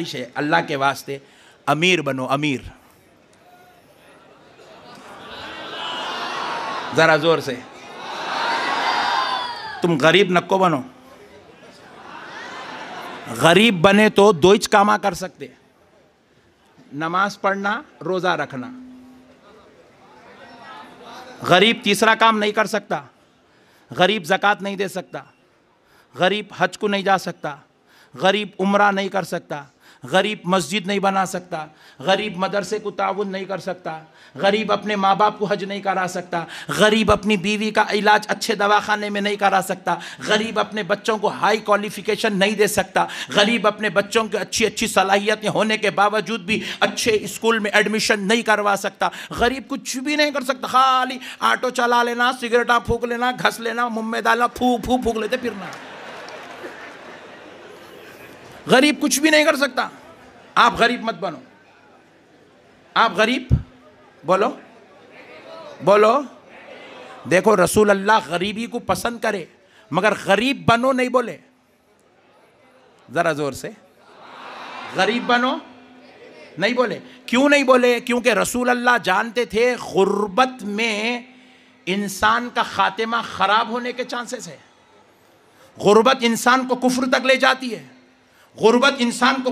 अल्लाह के वास्ते अमीर बनो, अमीर। जरा जोर से, तुम गरीब नको बनो। गरीब बने तो दो ही कामा कर सकते, नमाज पढ़ना, रोजा रखना। गरीब तीसरा काम नहीं कर सकता। गरीब ज़कात नहीं दे सकता, गरीब हज को नहीं जा सकता, गरीब उम्रा नहीं कर सकता, गरीब मस्जिद नहीं बना सकता, गरीब मदरसे को ताउन नहीं कर सकता, गरीब अपने माँ बाप को हज नहीं करा सकता, गरीब अपनी बीवी का इलाज अच्छे दवाखाने में नहीं करा सकता, गरीब अपने बच्चों को हाई क्वालिफिकेशन नहीं दे सकता, गरीब अपने बच्चों की अच्छी अच्छी सलाहियतें होने के बावजूद भी अच्छे स्कूल में एडमिशन नहीं करवा सकता। गरीब कुछ भी नहीं कर सकता, खाली ऑटो चला लेना, सिगरेटा फूक लेना, घस लेना, मुँह में डालना, फूक लेते फिरना। गरीब कुछ भी नहीं कर सकता। आप गरीब मत बनो। आप गरीब बोलो, बोलो। देखो रसूल अल्लाह गरीबी को पसंद करे, मगर गरीब बनो नहीं बोले। जरा जोर से, गरीब बनो नहीं बोले। क्यों नहीं बोले? क्योंकि रसूल अल्लाह जानते थे गुर्बत में इंसान का खातिमा खराब होने के चांसेस है। गुर्बत इंसान को कुफ्र तक ले जाती है, गुर्बत इंसान को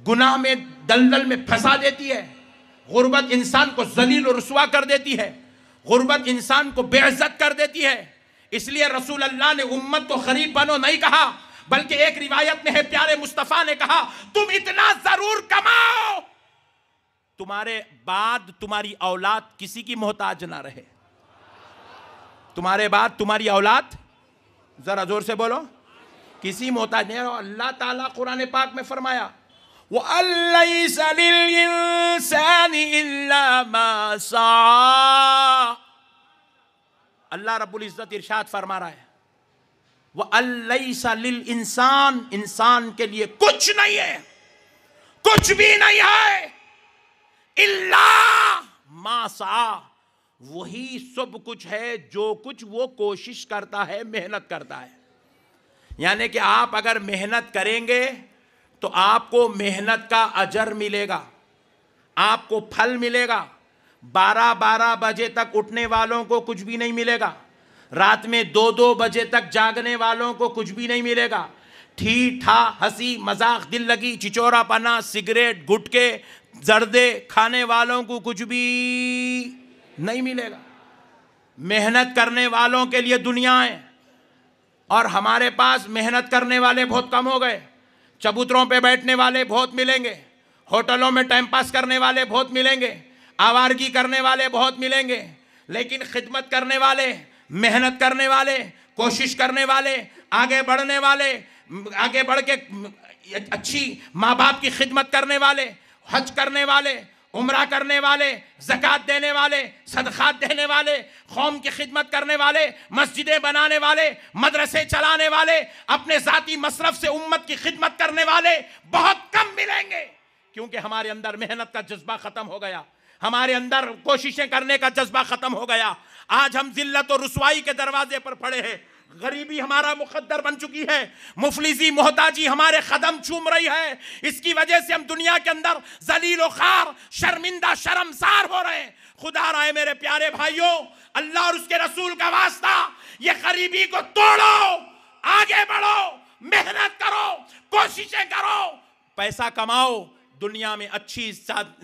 गुनाह में दलदल में फंसा देती है, गुर्बत इंसान को जलील और रुसवा कर देती है, गुर्बत इंसान को बेइज्जत कर देती है। इसलिए रसूल अल्लाह ने उम्मत को गरीब बनो नहीं कहा, बल्कि एक रिवायत में है प्यारे मुस्तफ़ा ने कहा तुम इतना जरूर कमाओ तुम्हारे बाद तुम्हारी औलाद किसी की मोहताज ना रहे। तुम्हारे बाद तुम्हारी औलाद, जरा जोर से बोलो, किसी मोहताज नहीं। अल्लाह ताला कुरान पाक में फरमाया वो अल्लैसा लिल इंसानी इल्ला मा सआ। अल्लाह रब्बुल इज्जत इरशाद फरमा रहा है वो अल्लैसा लिल इंसान, इंसान के लिए कुछ नहीं है, कुछ भी नहीं है, इल्ला मा सआ, वही सब कुछ है जो कुछ वो कोशिश करता है, मेहनत करता है। यानी कि आप अगर मेहनत करेंगे तो आपको मेहनत का अजर मिलेगा, आपको फल मिलेगा। 12-12 बजे तक उठने वालों को कुछ भी नहीं मिलेगा, रात में 2-2 बजे तक जागने वालों को कुछ भी नहीं मिलेगा। ठी ठा हंसी मजाक दिल लगी चिचोरापना सिगरेट गुटके जर्दे खाने वालों को कुछ भी नहीं मिलेगा। मेहनत करने वालों के लिए दुनिया है, और हमारे पास मेहनत करने वाले बहुत कम हो गए। चबूतरों पे बैठने वाले बहुत मिलेंगे, होटलों में टाइम पास करने वाले बहुत मिलेंगे, आवारगी करने वाले बहुत मिलेंगे, लेकिन खिदमत करने वाले, मेहनत करने वाले, कोशिश करने वाले, आगे बढ़ने वाले, आगे बढ़ के अच्छी माँ बाप की खिदमत करने वाले, हज करने वाले, उम्रा करने वाले, ज़कात देने वाले, सदक़ात देने वाले, कौम की खिदमत करने वाले, मस्जिदें बनाने वाले, मदरसे चलाने वाले, अपने ज़ाती मसरफ से उम्मत की खिदमत करने वाले बहुत कम मिलेंगे। क्योंकि हमारे अंदर मेहनत का जज्बा ख़त्म हो गया, हमारे अंदर कोशिशें करने का जज्बा ख़त्म हो गया। आज हम ज़िल्लत और रुसवाई के दरवाजे पर पड़े हैं। गरीबी हमारा मुकद्दर बन चुकी है, मुफलिसी मोहताजी हमारे कदम चूम रही है। इसकी वजह से हम दुनिया के अंदर जलील व खार, शर्मिंदा, शर्मसार हो रहे हैं। खुदा राय मेरे प्यारे भाइयों, अल्लाह और उसके रसूल का वास्ता, ये गरीबी को तोड़ो, आगे बढ़ो, मेहनत करो, कोशिशें करो, पैसा कमाओ, दुनिया में अच्छी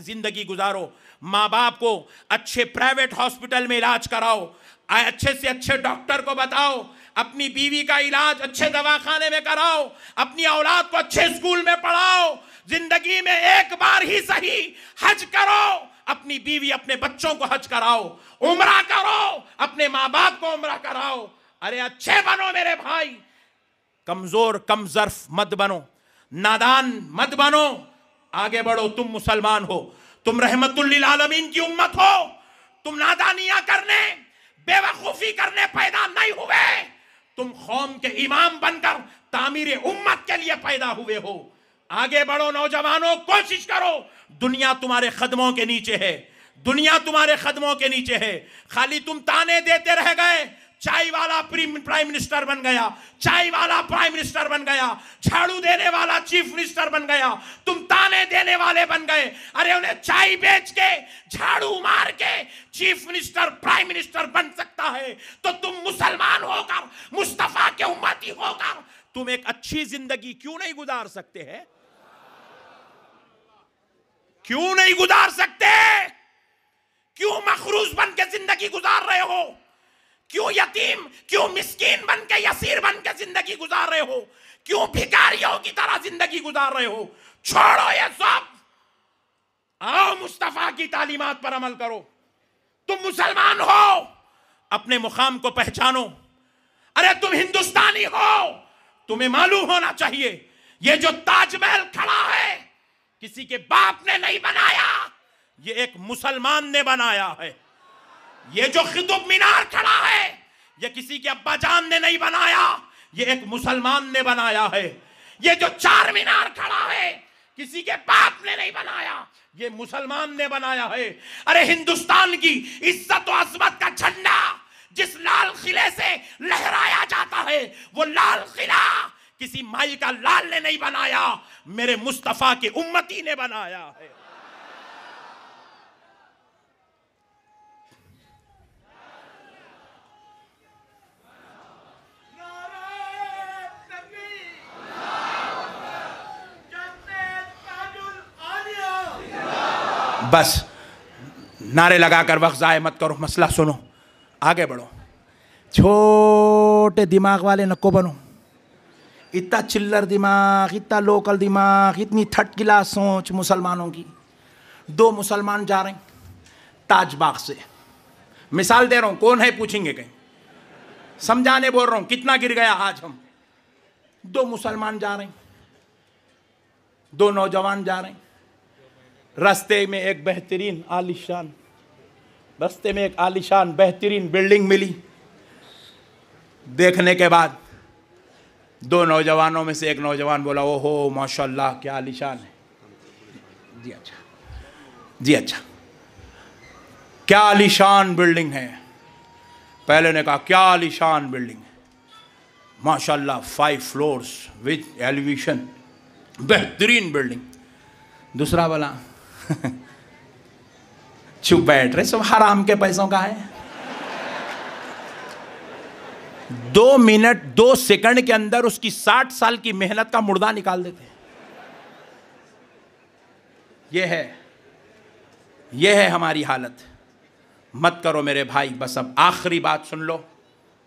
जिंदगी गुजारो, माँ बाप को अच्छे प्राइवेट हॉस्पिटल में इलाज कराओ, अच्छे से अच्छे डॉक्टर को बताओ, अपनी बीवी का इलाज अच्छे दवाखाने में कराओ, अपनी औलाद को अच्छे स्कूल में पढ़ाओ, जिंदगी में एक बार ही सही हज करो, अपनी बीवी अपने बच्चों को हज कराओ, उम्रा करो, अपने माँ बाप को उम्रा कराओ। अरे अच्छे बनो मेरे भाई, कमजोर कम ज़र्फ मत बनो, नादान मत बनो, आगे बढ़ो। तुम मुसलमान हो, तुम रहमतुल लिल आलमीन की उम्मत हो, तुम नादानियां करने, बेवकूफी करने पैदा नहीं हुए, तुम कौम के इमाम बनकर तामीर उम्मत के लिए पैदा हुए हो। आगे बढ़ो नौजवानों, कोशिश करो। दुनिया तुम्हारे कदमों के नीचे है, दुनिया तुम्हारे कदमों के नीचे है। खाली तुम ताने देते रह गए, चाय वाला प्राइम मिनिस्टर बन गया, चाय वाला प्राइम मिनिस्टर बन गया, झाड़ू देने वाला चीफ मिनिस्टर बन गया, तुम ताने देने वाले बन गए। अरे उन्हें चाय बेच के, झाड़ू मार के चीफ मिनिस्टर प्राइम मिनिस्टर बन सकता है, तो तुम मुसलमान होकर, मुस्तफा के उम्मती होकर तुम एक अच्छी जिंदगी क्यों नहीं गुजार सकते हैं? क्यों नहीं गुजार सकते? क्यों मखरूज बन के जिंदगी गुजार रहे हो? क्यों यतीम, क्यों मिस्कीन बन के, यसीर बन के जिंदगी गुजार रहे हो? क्यों भिखारियों की तरह जिंदगी गुजार रहे हो? छोड़ो ये सब, आओ मुस्तफा की तालीमात पर अमल करो। तुम मुसलमान हो, अपने मुकाम को पहचानो। अरे तुम हिंदुस्तानी हो, तुम्हें मालूम होना चाहिए ये जो ताजमहल खड़ा है किसी के बाप ने नहीं बनाया, ये एक मुसलमान ने बनाया है। ये जो कुतुब मीनार खड़ा है ये किसी के अब्बा जान ने नहीं बनाया, ये एक मुसलमान ने बनाया है। ये जो चार मीनार खड़ा है किसी के बाप ने नहीं बनाया, ये मुसलमान ने बनाया है। अरे हिंदुस्तान की इज्जत और अजमत का झंडा जिस लाल किले से लहराया जाता है, वो लाल किला किसी माई का लाल ने नहीं बनाया, मेरे मुस्तफा के उम्मती ने बनाया है। बस नारे लगाकर वक्त ज़ाय मत करो, मसला सुनो, आगे बढ़ो। छोटे दिमाग वाले नको बनो। इतना चिल्लर दिमाग, इतना लोकल दिमाग, इतनी थर्ड क्लास सोच मुसलमानों की। दो मुसलमान जा रहे हैं ताजबाग से, मिसाल दे रहा हूं, कौन है पूछेंगे कहीं, समझाने बोल रहा हूं, कितना गिर गया आज हम। दो मुसलमान जा रहे हैं, दो नौजवान जा रहे हैं। रास्ते में एक बेहतरीन आलीशान, रास्ते में एक आलीशान बेहतरीन बिल्डिंग मिली। देखने के बाद दो नौजवानों में से एक नौजवान बोला, ओहो माशाल्लाह क्या आलीशान है। जी अच्छा, जी अच्छा, क्या आलीशान बिल्डिंग है। पहले ने कहा क्या आलीशान बिल्डिंग है, माशाल्लाह 5 फ्लोर्स विद एलिवेशन, बेहतरीन बिल्डिंग। दूसरा बोला चुप बैठ रहे, सब हराम के पैसों का है। 2 मिनट 2 सेकंड के अंदर उसकी 60 साल की मेहनत का मुर्दा निकाल देते हैं। यह है हमारी हालत। मत करो मेरे भाई। बस अब आखिरी बात सुन लो,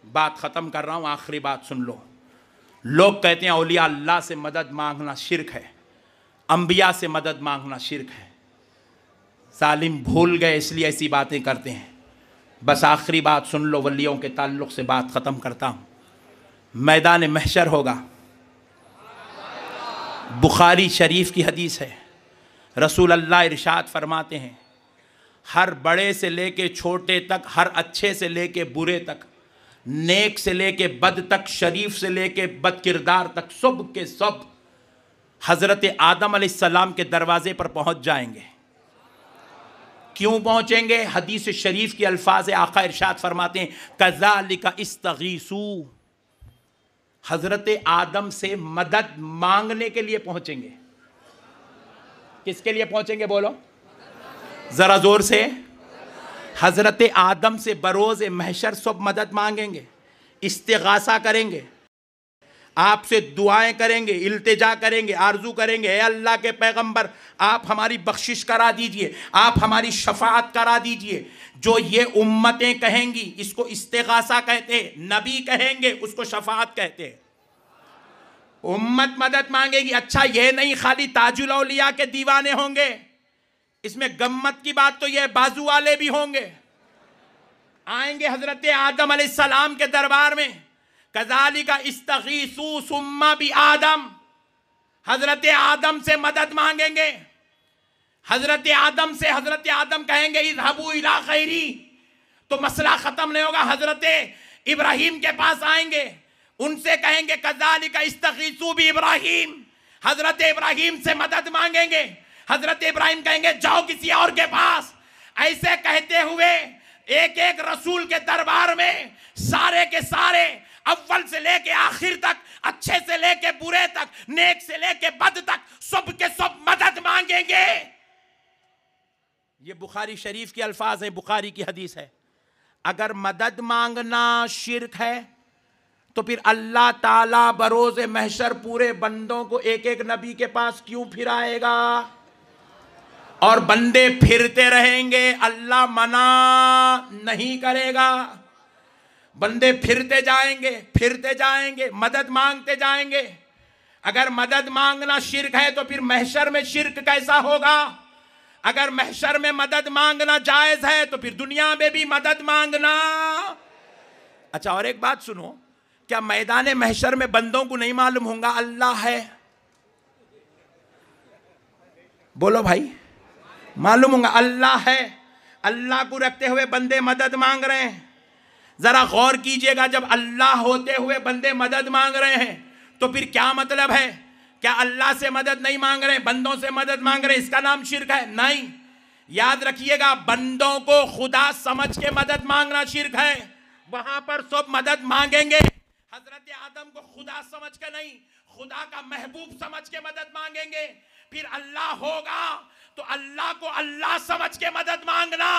बात ख़त्म कर रहा हूँ, आखिरी बात सुन लो। लोग कहते हैं औलिया अल्लाह से मदद मांगना शिर्क है, अंबिया से मदद मांगना शिर्क है। सालिम भूल गए इसलिए ऐसी बातें करते हैं। बस आखिरी बात सुन लो, वलियों के ताल्लुक़ से बात ख़त्म करता हूँ। मैदान महशर होगा, बुखारी शरीफ की हदीस है, रसूल अल्लाह इरशाद फरमाते हैं, हर बड़े से लेके छोटे तक, हर अच्छे से लेके बुरे तक, नेक से लेके बद तक, शरीफ से लेके बद किरदार तक, सब के सब हज़रत आदम अलैहिस्सलाम के दरवाज़े पर पहुँच जाएंगे। क्यों पहुँचेंगे? हदीस शरीफ की अल्फाज आका इरशाद फरमाते हैं, कज़ालिका इस्तगीसू, हज़रत आदम से मदद मांगने के लिए पहुँचेंगे। किसके लिए पहुँचेंगे बोलो ज़रा ज़ोर से। हज़रत आदम से बरोज़ महशर सब मदद मांगेंगे, इस्तिग़ासा करेंगे, आपसे दुआएं करेंगे, इल्तिजा करेंगे, आरजू करेंगे, ए अल्लाह के पैगंबर आप हमारी बख्शिश करा दीजिए, आप हमारी शफाअत करा दीजिए। जो ये उम्मतें कहेंगी इसको इस्तिग़ासा कहते हैं, नबी कहेंगे उसको शफाअत कहते हैं। उम्मत मदद मांगेगी। अच्छा ये नहीं खाली ताजुल औलिया के दीवाने होंगे, इसमें गम्मत की बात तो ये बाजू वाले भी होंगे। आएंगे हज़रत आदम अलैहिस्सलाम के दरबार में, कज़ालिका इस्तगीसू सुम्मा बि आदम, हज़रत आदम से मदद मांगेंगे। हज़रत आदम से हज़रत आदम कहेंगे इज़हबू इला खैरी, तो मसला ख़त्म नहीं होगा। हज़रत इब्राहीम के पास आएंगे, उनसे कहेंगे कज़ालिका इस्तगीसू बि इब्राहीम, हज़रत इब्राहीम से मदद मांगेंगे। हज़रत इब्राहीम कहेंगे जाओ किसी और के पास। ऐसे कहते हुए एक एक रसूल के दरबार में सारे के सारे अव्वल से लेके आखिर तक, अच्छे से लेके बुरे तक, नेक से लेके बद तक, सब के सब मदद मांगेंगे। ये बुखारी शरीफ के अल्फाज है, बुखारी की हदीस है। अगर मदद मांगना शिर्क है तो फिर अल्लाह ताला बरोज महशर पूरे बंदों को एक एक नबी के पास क्यों फिराएगा? और बंदे फिरते रहेंगे, अल्लाह मना नहीं करेगा। बंदे फिरते जाएंगे, मदद मांगते जाएंगे। अगर मदद मांगना शिर्क है तो फिर महशर में शिर्क कैसा होगा? अगर महशर में मदद मांगना जायज है तो फिर दुनिया में भी मदद मांगना। अच्छा, और एक बात सुनो, क्या मैदान महशर में बंदों को नहीं मालूम होगा अल्लाह है? बोलो भाई, मालूम होगा अल्लाह है। अल्लाह को रखते हुए बंदे मदद मांग रहे हैं। जरा गौर कीजिएगा, जब अल्लाह होते हुए बंदे मदद मांग रहे हैं तो फिर क्या मतलब है? क्या अल्लाह से मदद नहीं मांग रहे, बंदों से मदद मांग रहे? इसका नाम शिर्क है? नहीं। याद रखिएगा, बंदों को खुदा समझ के मदद मांगना शिर्क है। वहां पर सब मदद मांगेंगे, हजरत आदम को खुदा समझ के नहीं, खुदा का महबूब समझ के मदद मांगेंगे। फिर अल्लाह होगा तो अल्लाह को अल्लाह समझ के मदद मांगना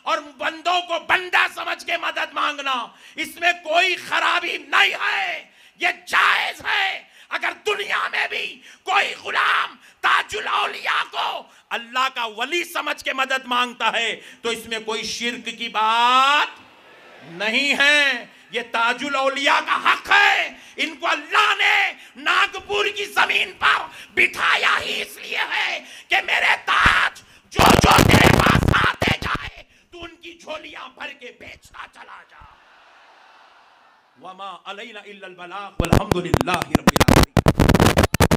और बंदों को बंदा समझ के मदद मांगना, इसमें कोई खराबी नहीं है, ये जायज है। अगर दुनिया में भी कोई गुलाम ताजुल औलिया को अल्लाह का वली समझ के मदद मांगता है तो इसमें कोई शिर्क की बात नहीं है। ये ताजुल औलिया का हक है। इनको अल्लाह ने नागपुर की जमीन पर बिठाया ही इसलिए है कि मेरे ताज जो जो तेरे पास आते जाए तू उनकी झोलियां भर के बेचता चला जा। वमा अलैना इल्लल बलाग वल्हम्दुलिल्लाहि रब्बिल आलमीन।